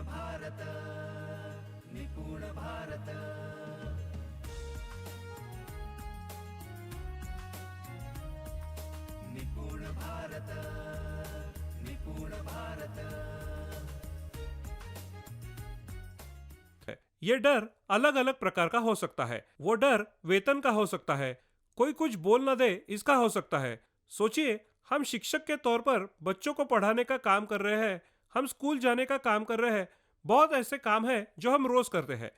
भारत निपुण भारत निपुण भारत निपुण भारत। ये डर अलग अलग प्रकार का हो सकता है। वो डर वेतन का हो सकता है, कोई कुछ बोल न दे इसका हो सकता है। सोचिए, हम शिक्षक के तौर पर बच्चों को पढ़ाने का काम कर रहे हैं, हम स्कूल जाने का काम कर रहे हैं। बहुत ऐसे काम हैं जो हम रोज करते हैं।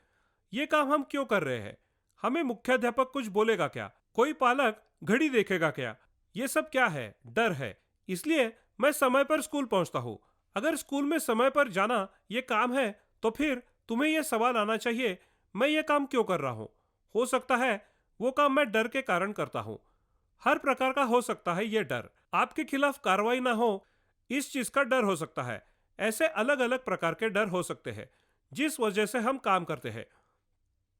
ये काम हम क्यों कर रहे हैं? हमें मुख्याध्यापक कुछ बोलेगा क्या? कोई पालक घड़ी देखेगा क्या? ये सब क्या है? डर है। इसलिए मैं समय पर स्कूल पहुंचता हूँ। अगर स्कूल में समय पर जाना ये काम है तो फिर तुम्हें यह सवाल आना चाहिए, मैं ये काम क्यों कर रहा हूँ? हो सकता है वो काम मैं डर के कारण करता हूँ। हर प्रकार का हो सकता है ये डर। आपके खिलाफ कार्रवाई ना हो, इस चीज का डर हो सकता है। ऐसे अलग अलग प्रकार के डर हो सकते हैं जिस वजह से हम काम करते हैं।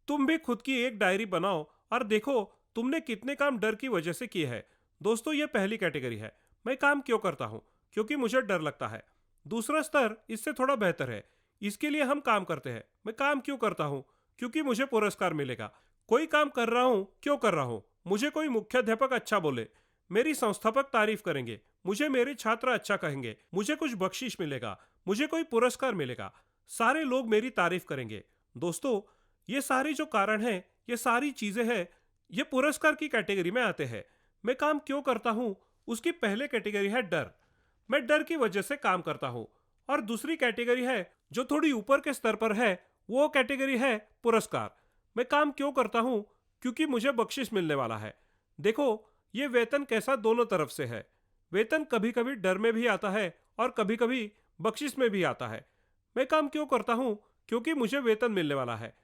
तुम भी खुद की एक डायरी बनाओ और देखो तुमने कितने काम डर की वजह से किए हैं। दोस्तों, ये पहली कैटेगरी है, मैं काम क्यों करता हूँ? क्योंकि मुझे डर लगता है। दूसरा स्तर इससे थोड़ा बेहतर है, इसके लिए हम काम करते हैं। मैं काम क्यों करता हूँ? क्योंकि मुझे पुरस्कार मिलेगा। कोई काम कर रहा हूँ, क्यों कर रहा हूँ? मुझे कोई मुख्याध्यापक अच्छा बोले, मेरी संस्थापक तारीफ करेंगे, मुझे मेरे छात्र अच्छा कहेंगे, मुझे कुछ बख्शीश मिलेगा, मुझे कोई पुरस्कार मिलेगा, सारे लोग मेरी तारीफ करेंगे। दोस्तों, ये सारी जो कारण है, ये सारी चीजें हैं, ये पुरस्कार की कैटेगरी में आते हैं। मैं काम क्यों करता हूँ उसकी पहले कैटेगरी है डर। मैं डर की वजह से काम करता हूँ। और दूसरी कैटेगरी है जो थोड़ी ऊपर के स्तर पर है, वो कैटेगरी है पुरस्कार। मैं काम क्यों करता हूँ? क्योंकि मुझे बख्शिश मिलने वाला है। देखो, ये वेतन कैसा दोनों तरफ से है। वेतन कभी कभी डर में भी आता है और कभी कभी बख्शिश में भी आता है। मैं काम क्यों करता हूँ? क्योंकि मुझे वेतन मिलने वाला है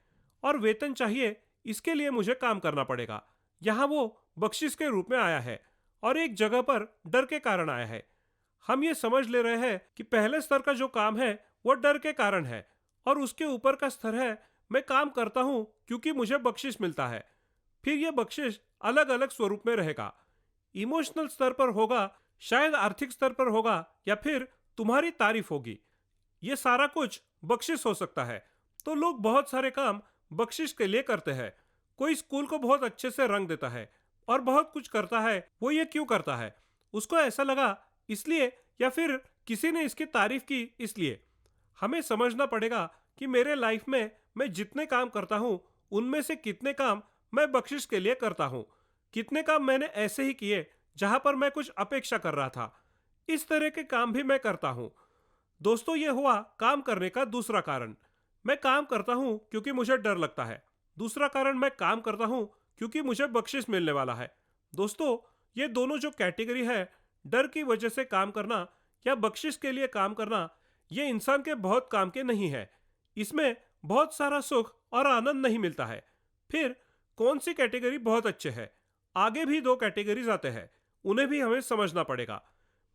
और वेतन चाहिए, इसके लिए मुझे काम करना पड़ेगा। यहाँ वो बख्शिश के रूप में आया है और एक जगह पर डर के कारण आया है। हम ये समझ ले रहे हैं कि पहले स्तर का जो काम है वो डर के कारण है और उसके ऊपर का स्तर है मैं काम करता हूँ क्योंकि मुझे बख्शिश मिलता है। फिर ये बख्शिश अलग अलग स्वरूप में रहेगा। इमोशनल स्तर पर होगा, शायद आर्थिक स्तर पर होगा, या फिर तुम्हारी तारीफ होगी। ये सारा कुछ बख्शिश हो सकता है। तो लोग बहुत सारे काम बख्शिश के लिए करते हैं। कोई स्कूल को बहुत अच्छे से रंग देता है और बहुत कुछ करता है। वो ये क्यों करता है? उसको ऐसा लगा इसलिए, या फिर किसी ने इसकी तारीफ की इसलिए। हमें समझना पड़ेगा कि मेरे लाइफ में मैं जितने काम करता हूँ उनमें से कितने काम मैं बख्शिश के लिए करता हूँ, कितने काम मैंने ऐसे ही किए जहां पर मैं कुछ अपेक्षा कर रहा था। इस तरह के काम भी मैं करता हूँ। दोस्तों, ये हुआ काम करने का दूसरा कारण। मैं काम करता हूँ क्योंकि मुझे डर लगता है। दूसरा कारण, मैं काम करता हूँ क्योंकि मुझे बख्शिश मिलने वाला है। दोस्तों, ये दोनों जो कैटेगरी है, डर की वजह से काम करना या बख्शिश के लिए काम करना, ये इंसान के बहुत काम के नहीं है। इसमें बहुत सारा सुख और आनंद नहीं मिलता है। फिर कौन सी कैटेगरी बहुत अच्छे है? आगे भी दो कैटेगरीज आते हैं, उन्हें भी हमें समझना पड़ेगा।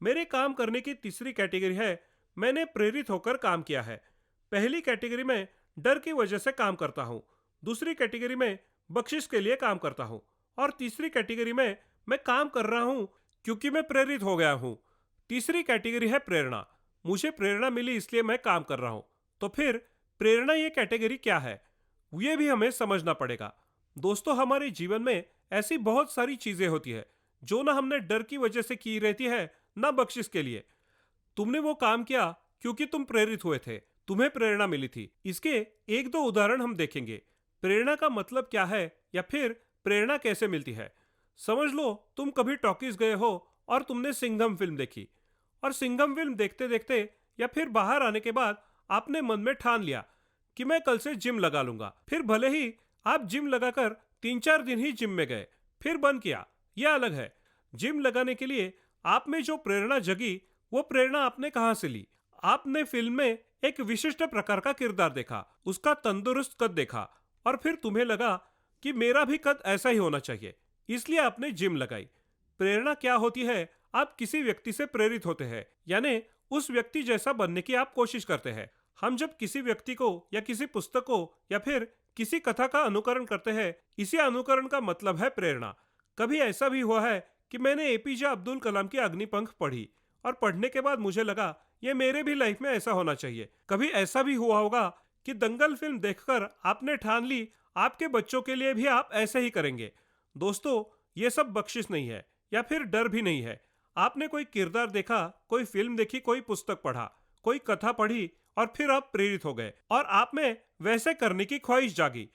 मेरे काम करने की तीसरी कैटेगरी है मैंने प्रेरित होकर काम किया है। पहली कैटेगरी में डर की वजह से काम करता हूँ, दूसरी कैटेगरी में बख्शिश के लिए काम करता हूँ, और तीसरी कैटेगरी में मैं काम कर रहा हूँ क्योंकि मैं प्रेरित हो गया हूँ। तीसरी कैटेगरी है प्रेरणा। मुझे प्रेरणा मिली इसलिए मैं काम कर रहा हूँ। तो फिर प्रेरणा ये कैटेगरी क्या है, ये भी हमें समझना पड़ेगा। दोस्तों, हमारे जीवन में ऐसी बहुत सारी चीजें होती है जो ना हमने डर की वजह से की रहती है, ना बख्शिश के लिए। तुमने वो काम किया क्योंकि तुम प्रेरित हुए थे, तुम्हें प्रेरणा मिली थी। इसके एक दो उदाहरण हम देखेंगे। प्रेरणा का मतलब क्या है या फिर प्रेरणा कैसे मिलती है। समझ लो, तुम कभी टॉकीज गए हो और तुमने सिंघम फिल्म देखी, और सिंघम फिल्म देखते देखते या फिर बाहर आने के बाद आपने मन में ठान लिया कि मैं कल से जिम लगा लूंगा। फिर भले ही आप जिम लगाकर 3-4 दिन ही जिम में गए, फिर बंद किया, यह अलग है। जिम लगाने के लिए आप में जो प्रेरणा जगी, वो प्रेरणा आपने कहां से ली? आपने फिल्म में एक विशिष्ट प्रकार का किरदार देखा, उसका तंदुरुस्त कद देखा, और फिर तुम्हें लगा कि मेरा भी कद ऐसा ही होना चाहिए, इसलिए आपने जिम लगाई। प्रेरणा क्या होती है? आप किसी व्यक्ति से प्रेरित होते हैं, यानी उस व्यक्ति जैसा बनने की आप कोशिश करते हैं। हम जब किसी व्यक्ति को या किसी पुस्तक को या फिर किसी कथा का अनुकरण करते हैं, इसी अनुकरण का मतलब है प्रेरणा। कभी ऐसा भी हुआ है कि मैंने एपीजे अब्दुल कलाम की अग्निपंख पढ़ी और पढ़ने के बाद मुझे लगा ये मेरे भी लाइफ में ऐसा होना चाहिए। कभी ऐसा भी हुआ होगा कि दंगल फिल्म देखकर आपने ठान ली आपके बच्चों के लिए भी आप ऐसे ही करेंगे। दोस्तों, ये सब बख्शिश नहीं है या फिर डर भी नहीं है। आपने कोई किरदार देखा, कोई फिल्म देखी, कोई पुस्तक पढ़ा, कोई कथा पढ़ी और फिर आप प्रेरित हो गए और आप में वैसे करने की ख्वाहिश जागी।